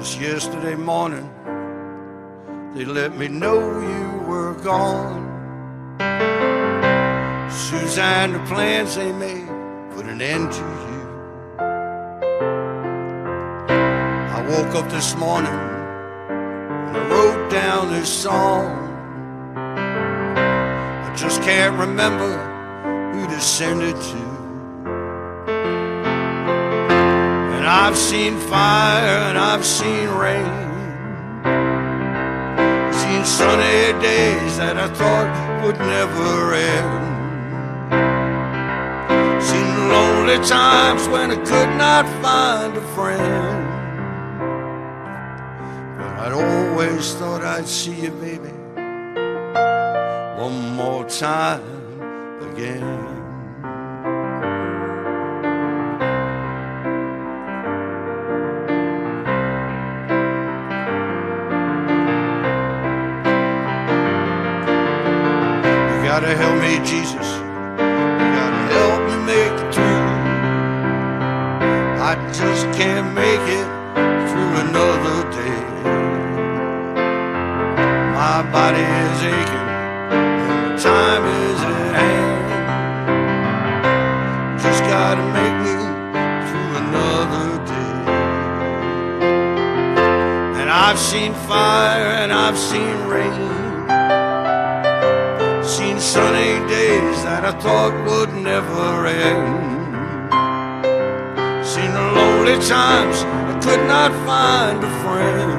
Just yesterday morning, they let me know you were gone. Suzanne, the plans they made put an end to you. I woke up this morning and I wrote down this song. I just can't remember who to send it to. And I've seen fire and I've seen rain, seen sunny days that I thought would never end, seen lonely times when I could not find a friend. But I'd always thought I'd see you, baby, one more time again. You gotta help me, Jesus, you gotta help me make it through. I just can't make it through another day. My body is aching and the time is at hand. Just gotta make me through another day. And I've seen fire and I've seen rain, seen sunny days that I thought would never end, seen the lonely times I could not find a friend.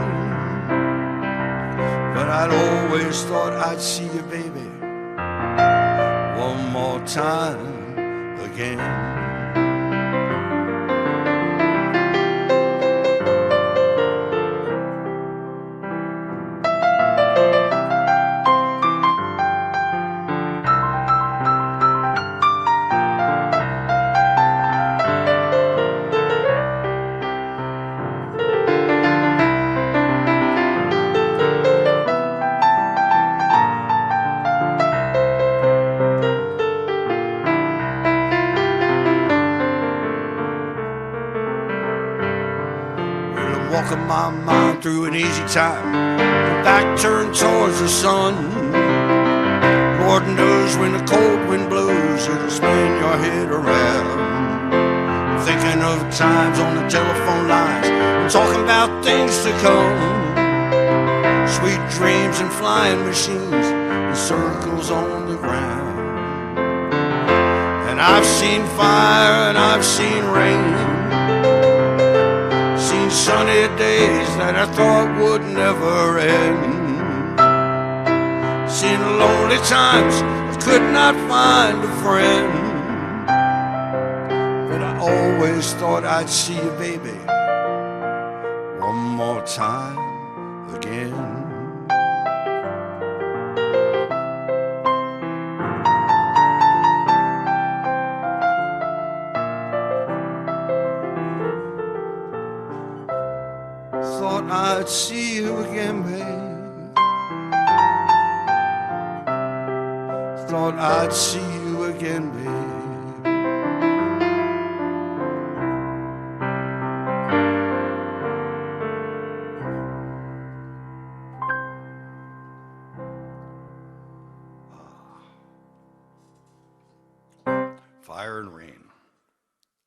But I'd always thought I'd see you, baby, one more time again. Walking my mind through an easy time, back turned towards the sun. Lord knows when the cold wind blows, it'll spin your head around. Thinking of times on the telephone lines, and talking about things to come. Sweet dreams and flying machines and circles on the ground. And I've seen fire and I've seen rain, sunny days that I thought would never end, seen lonely times I could not find a friend. But I always thought I'd see you, baby, one more time again. Thought I'd see you again, babe. Thought I'd see you again, babe.